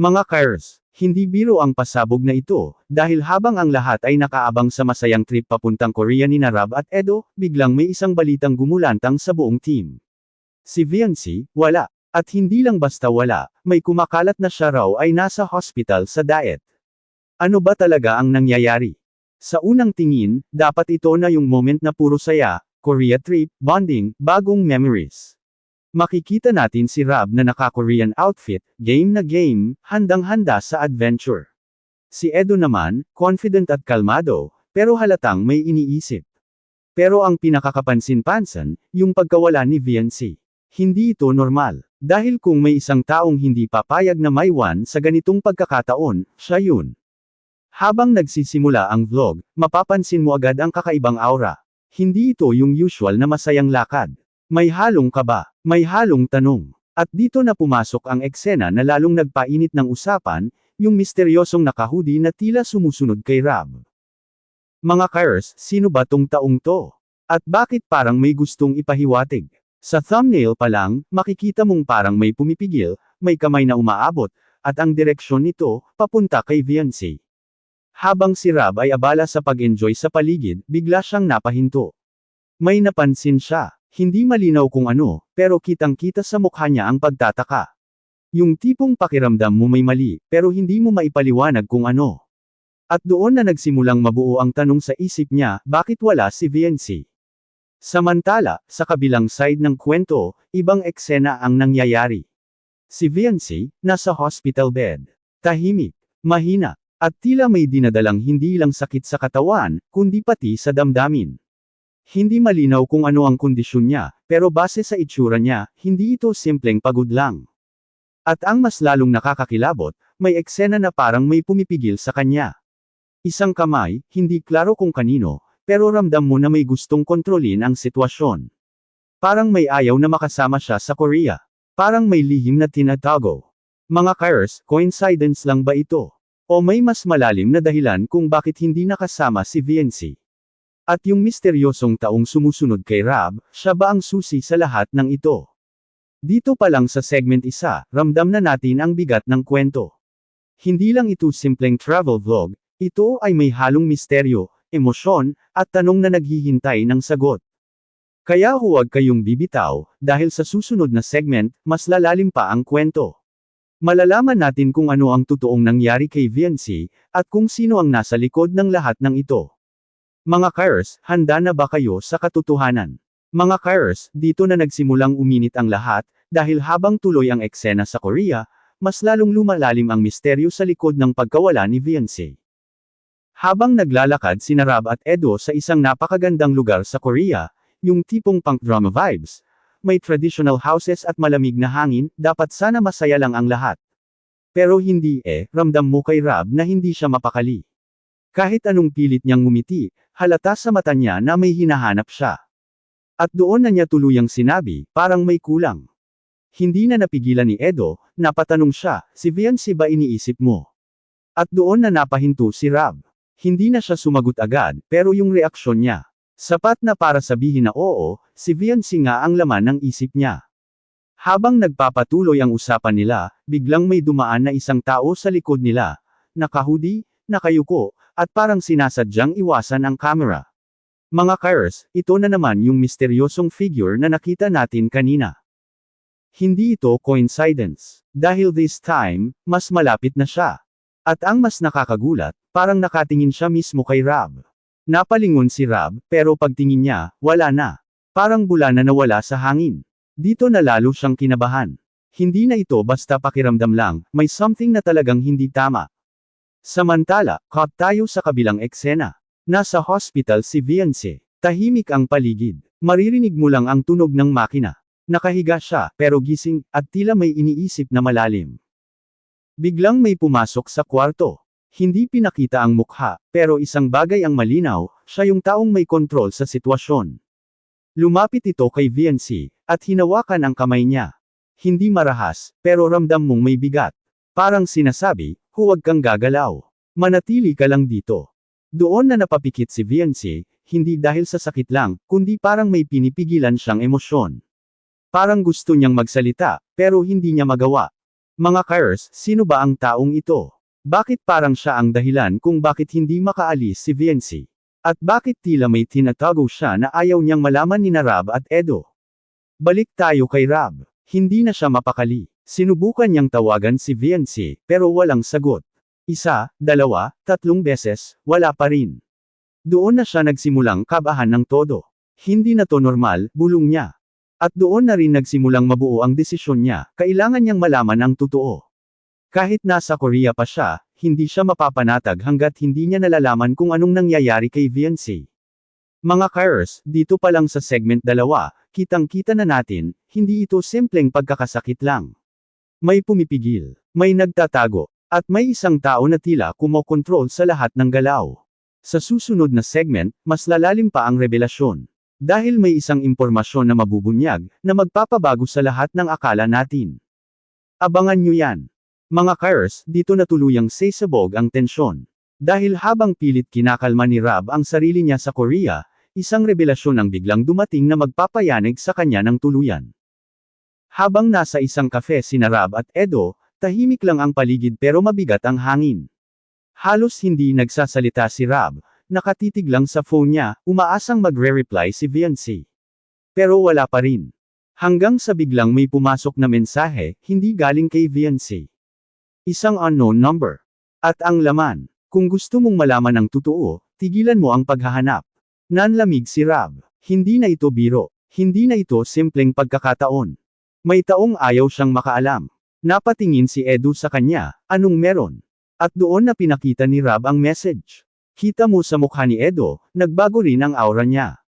Mga Kairs, hindi biro ang pasabog na ito, dahil habang ang lahat ay nakaabang sa masayang trip papuntang Korea ni Rab at Edo, biglang may isang balitang gumulantang sa buong team. Si Viancy, wala. At hindi lang basta wala, may kumakalat na siya raw ay nasa hospital sa diet. Ano ba talaga ang nangyayari? Sa unang tingin, dapat ito na yung moment na puro saya, Korea trip, bonding, bagong memories. Makikita natin si Rab na naka-Korean outfit, game na game, handang-handa sa adventure. Si Edo naman, confident at kalmado, pero halatang may iniisip. Pero ang pinakakapansin-pansin, yung pagkawala ni Viancy. Hindi ito normal. Dahil kung may isang taong hindi papayag na maiwan sa ganitong pagkakataon, siya yun. Habang nagsisimula ang vlog, mapapansin mo agad ang kakaibang aura. Hindi ito yung usual na masayang lakad. May halong kaba, may halong tanong. At dito na pumasok ang eksena na lalong nagpainit ng usapan, yung misteryosong nakahudi na tila sumusunod kay Rab. Mga Kairs, sino ba tong taong to? At bakit parang may gustong ipahiwatig? Sa thumbnail pa lang, makikita mong parang may pumipigil, may kamay na umaabot, at ang direksyon nito, papunta kay Viancy. Habang si Rab ay abala sa pag-enjoy sa paligid, bigla siyang napahinto. May napansin siya, hindi malinaw kung ano, pero kitang-kita sa mukha niya ang pagtataka. Yung tipong pakiramdam mo may mali, pero hindi mo maipaliwanag kung ano. At doon na nagsimulang mabuo ang tanong sa isip niya, bakit wala si Viancy? Samantala, sa kabilang side ng kwento, ibang eksena ang nangyayari. Si Viancy, nasa hospital bed. Tahimik, mahina, at tila may dinadalang hindi lang sakit sa katawan, kundi pati sa damdamin. Hindi malinaw kung ano ang kondisyon niya, pero base sa itsura niya, hindi ito simpleng pagod lang. At ang mas lalong nakakakilabot, may eksena na parang may pumipigil sa kanya. Isang kamay, hindi klaro kung kanino, pero ramdam mo na may gustong kontrolin ang sitwasyon. Parang may ayaw na makasama siya sa Korea. Parang may lihim na tinatago. Mga Kairs, coincidence lang ba ito? O may mas malalim na dahilan kung bakit hindi nakasama si Viancy? At yung misteryosong taong sumusunod kay Rab, siya ba ang susi sa lahat ng ito? Dito pa lang sa segment 1, ramdam na natin ang bigat ng kwento. Hindi lang ito simpleng travel vlog, ito ay may halong misteryo, emosyon, at tanong na naghihintay ng sagot. Kaya huwag kayong bibitaw, dahil sa susunod na segment, mas lalalim pa ang kwento. Malalaman natin kung ano ang totoong nangyari kay Viancy, at kung sino ang nasa likod ng lahat ng ito. Mga Kairs, handa na ba kayo sa katotohanan? Mga Kairs, dito na nagsimulang uminit ang lahat, dahil habang tuloy ang eksena sa Korea, mas lalong lumalalim ang misteryo sa likod ng pagkawala ni Viancy. Habang naglalakad sina Rab at Edo sa isang napakagandang lugar sa Korea, yung tipong punk drama vibes, may traditional houses at malamig na hangin, dapat sana masaya lang ang lahat. Pero hindi ramdam mo kay Rab na hindi siya mapakali. Kahit anong pilit niyang ngumiti, halata sa mata niya na may hinahanap siya. At doon na niya tuluyang sinabi, parang may kulang. Hindi na napigilan ni Edo, napatanong siya, si Viancy ba iniisip mo? At doon na napahinto si Rab. Hindi na siya sumagot agad, pero yung reaksyon niya, sapat na para sabihin na oo, si Viancy nga ang laman ng isip niya. Habang nagpapatuloy ang usapan nila, biglang may dumaan na isang tao sa likod nila, nakahudi, nakayuko, at parang sinasadyang iwasan ang camera. Mga Kairs, ito na naman yung misteryosong figure na nakita natin kanina. Hindi ito coincidence. Dahil this time, mas malapit na siya. At ang mas nakakagulat, parang nakatingin siya mismo kay Rab. Napalingon si Rab, pero pagtingin niya, wala na. Parang bula na nawala sa hangin. Dito na lalo siyang kinabahan. Hindi na ito basta pakiramdam lang, may something na talagang hindi tama. Samantala, cut tayo sa kabilang eksena. Nasa hospital si Viancy. Tahimik ang paligid. Maririnig mo lang ang tunog ng makina. Nakahiga siya, pero gising, at tila may iniisip na malalim. Biglang may pumasok sa kwarto. Hindi pinakita ang mukha, pero isang bagay ang malinaw, siya yung taong may kontrol sa sitwasyon. Lumapit ito kay Viancy, at hinawakan ang kamay niya. Hindi marahas, pero ramdam mong may bigat. Parang sinasabi, huwag kang gagalaw. Manatili ka lang dito. Doon na napapikit si Viancy, hindi dahil sa sakit lang, kundi parang may pinipigilan siyang emosyon. Parang gusto niyang magsalita, pero hindi niya magawa. Mga Kairos, sino ba ang taong ito? Bakit parang siya ang dahilan kung bakit hindi makaalis si Viancy? At bakit tila may tinatago siya na ayaw niyang malaman ni Rab at Edo? Balik tayo kay Rab. Hindi na siya mapakali. Sinubukan niyang tawagan si Viancy, pero walang sagot. Isa, dalawa, tatlong beses, wala pa rin. Doon na siya nagsimulang kabahan ng todo. Hindi na to normal, bulong niya. At doon na rin nagsimulang mabuo ang desisyon niya, kailangan niyang malaman ang totoo. Kahit nasa Korea pa siya, hindi siya mapapanatag hanggat hindi niya nalalaman kung anong nangyayari kay Viancy. Mga Kairos, dito pa lang sa segment 2, kitang-kita na natin, hindi ito simpleng pagkakasakit lang. May pumipigil, may nagtatago, at may isang tao na tila kumokontrol sa lahat ng galaw. Sa susunod na segment, mas lalalim pa ang revelasyon. Dahil may isang impormasyon na mabubunyag, na magpapabago sa lahat ng akala natin. Abangan nyo yan. Mga Kairos, dito na tuluyang sasabog ang tensyon. Dahil habang pilit kinakalma ni Rab ang sarili niya sa Korea, isang revelasyon ang biglang dumating na magpapayanig sa kanya ng tuluyan. Habang nasa isang kafe sina Rab at Edo, tahimik lang ang paligid pero mabigat ang hangin. Halos hindi nagsasalita si Rab, nakatitig lang sa phone niya, umaasang magre-reply si Viancy. Pero wala pa rin. Hanggang sa biglang may pumasok na mensahe, hindi galing kay Viancy. Isang unknown number. At ang laman, kung gusto mong malaman ang totoo, tigilan mo ang paghahanap. Nanlamig si Rab. Hindi na ito biro. Hindi na ito simpleng pagkakataon. May taong ayaw siyang makaalam. Napatingin si Edo sa kanya, anong meron? At doon na pinakita ni Rab ang message. Kita mo sa mukha ni Edo, nagbago rin ang aura niya.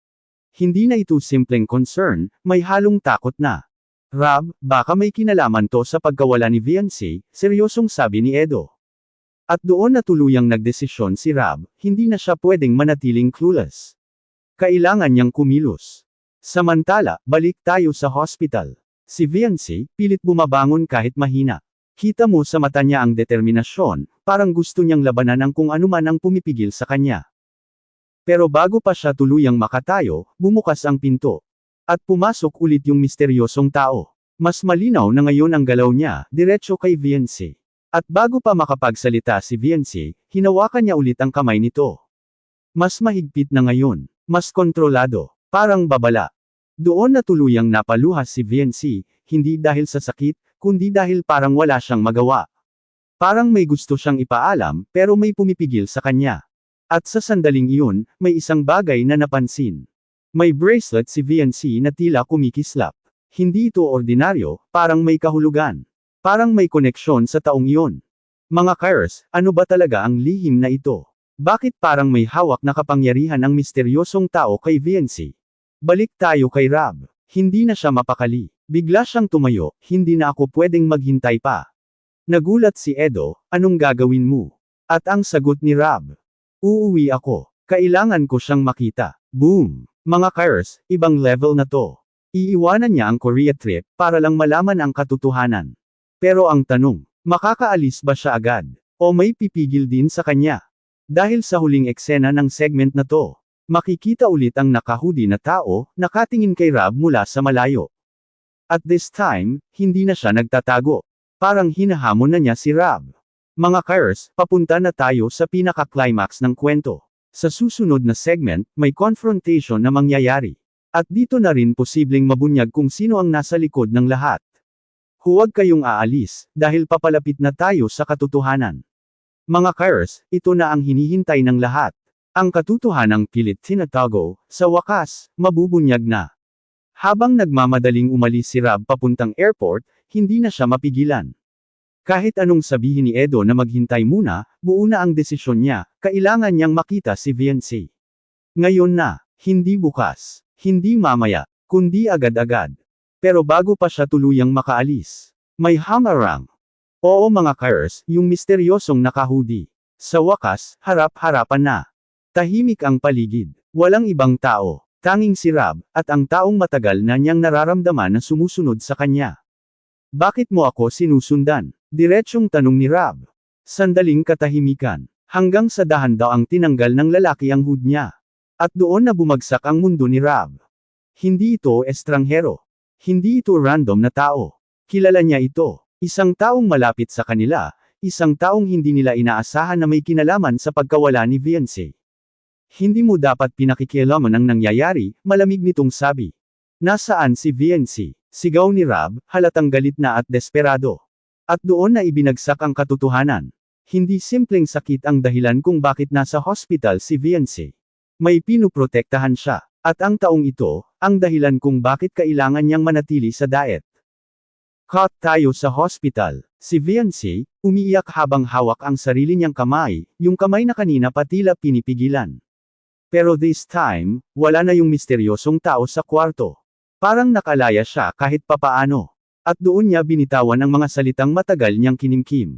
Hindi na ito simpleng concern, may halong takot na. Rab, baka may kinalaman to sa pagkawala ni Viancy, seryosong sabi ni Edo. At doon na tuluyang nagdesisyon si Rab, hindi na siya pwedeng manatiling clueless. Kailangan niyang kumilos. Samantala, balik tayo sa hospital. Si Viancy, pilit bumabangon kahit mahina. Kita mo sa mata niya ang determinasyon, parang gusto niyang labanan ang kung anuman ang pumipigil sa kanya. Pero bago pa siya tuluyang makatayo, bumukas ang pinto. At pumasok ulit yung misteryosong tao. Mas malinaw na ngayon ang galaw niya, diretso kay Viancy. At bago pa makapagsalita si Viancy, hinawakan niya ulit ang kamay nito. Mas mahigpit na ngayon, mas kontrolado, parang babala. Doon na tuluyang napaluhas si Viancy, hindi dahil sa sakit, kundi dahil parang wala siyang magawa. Parang may gusto siyang ipaalam, pero may pumipigil sa kanya. At sa sandaling iyon, may isang bagay na napansin. May bracelet si Viancy na tila kumikislap. Hindi ito ordinaryo, parang may kahulugan. Parang may koneksyon sa taong iyon. Mga Kairos, ano ba talaga ang lihim na ito? Bakit parang may hawak na kapangyarihan ang misteryosong tao kay Viancy? Balik tayo kay Rab. Hindi na siya mapakali. Bigla siyang tumayo, hindi na ako pwedeng maghintay pa. Nagulat si Edo, anong gagawin mo? At ang sagot ni Rab. Uuwi ako. Kailangan ko siyang makita. Boom! Mga Kairos, ibang level na to. Iiwanan niya ang Korea trip, para lang malaman ang katotohanan. Pero ang tanong, makakaalis ba siya agad? O may pipigil din sa kanya? Dahil sa huling eksena ng segment na to, makikita ulit ang naka-hoodie na tao, nakatingin kay Rab mula sa malayo. At this time, hindi na siya nagtatago. Parang hinahamon na niya si Rab. Mga Kairos, papunta na tayo sa pinaka-climax ng kwento. Sa susunod na segment, may confrontation na mangyayari. At dito na rin posibleng mabunyag kung sino ang nasa likod ng lahat. Huwag kayong aalis, dahil papalapit na tayo sa katotohanan. Mga Kairos, ito na ang hinihintay ng lahat. Ang katotohanang pilit tinatago, sa wakas, mabubunyag na. Habang nagmamadaling umalis si Rab papuntang airport, hindi na siya mapigilan. Kahit anong sabihin ni Edo na maghintay muna, buo na ang desisyon niya, kailangan niyang makita si Viancy. Ngayon na, hindi bukas, hindi mamaya, kundi agad-agad. Pero bago pa siya tuluyang makaalis, may hamarang. Oo mga Kairos, yung misteryosong naka-hoodie. Sa wakas, harap-harapan na. Tahimik ang paligid, walang ibang tao, tanging si Rab, at ang taong matagal na niyang nararamdaman na sumusunod sa kanya. Bakit mo ako sinusundan? Diretsyong tanong ni Rab. Sandaling katahimikan. Hanggang sa dahan-daw ang tinanggal ng lalaki ang hood niya. At doon na bumagsak ang mundo ni Rab. Hindi ito estranghero. Hindi ito random na tao. Kilala niya ito. Isang taong malapit sa kanila, isang taong hindi nila inaasahan na may kinalaman sa pagkawala ni Viancy. Hindi mo dapat pinakikialaman ang nangyayari, malamig nitong sabi. Nasaan si Viancy? Sigaw ni Rob, halatang galit na at desperado. At doon na ibinagsak ang katotohanan. Hindi simpleng sakit ang dahilan kung bakit nasa hospital si Viancy. May pinuprotektahan siya. At ang taong ito, ang dahilan kung bakit kailangan niyang manatili sa diet. Cut tayo sa hospital. Si Viancy, umiiyak habang hawak ang sarili niyang kamay, yung kamay na kanina pa tila pinipigilan. Pero this time, wala na yung misteryosong tao sa kwarto. Parang nakalaya siya kahit papaano. At doon niya binitawan ang mga salitang matagal niyang kinimkim.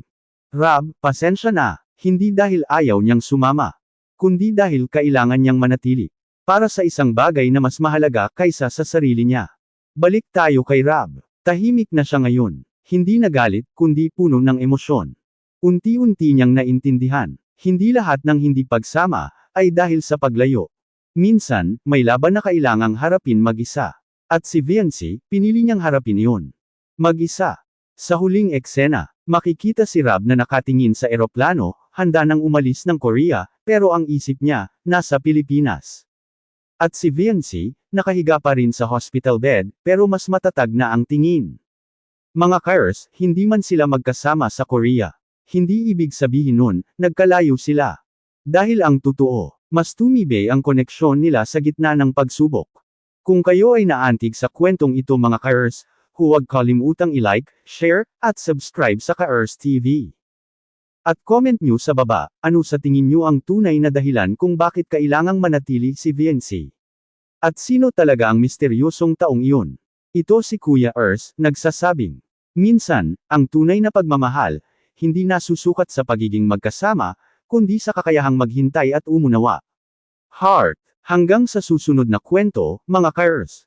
Rob, pasensya na, hindi dahil ayaw niyang sumama. Kundi dahil kailangan niyang manatili. Para sa isang bagay na mas mahalaga kaysa sa sarili niya. Balik tayo kay Rob. Tahimik na siya ngayon. Hindi nagalit, kundi puno ng emosyon. Unti-unti niyang naintindihan. Hindi lahat ng hindi pagsama, ay dahil sa paglayo. Minsan, may laban na kailangang harapin mag-isa. At si Viancy, pinili niyang harapin iyon. Mag-isa. Sa huling eksena, makikita si Rob na nakatingin sa eroplano, handa nang umalis ng Korea, pero ang isip niya, nasa Pilipinas. At si Viancy, nakahiga pa rin sa hospital bed, pero mas matatag na ang tingin. Mga Kars, hindi man sila magkasama sa Korea. Hindi ibig sabihin nun, nagkalayo sila. Dahil ang totoo, mas tumibay ang koneksyon nila sa gitna ng pagsubok. Kung kayo ay naantig sa kwentong ito mga Kars, huwag kalimutang i-like, share, at subscribe sa Kars TV. At comment nyo sa baba, ano sa tingin nyo ang tunay na dahilan kung bakit kailangang manatili si Viancy? At sino talaga ang misteryosong taong iyon? Ito si Kuya Ers, nagsasabing, minsan, ang tunay na pagmamahal, hindi nasusukat sa pagiging magkasama, kundi sa kakayahang maghintay at umunawa. Heart, hanggang sa susunod na kwento, mga Kars.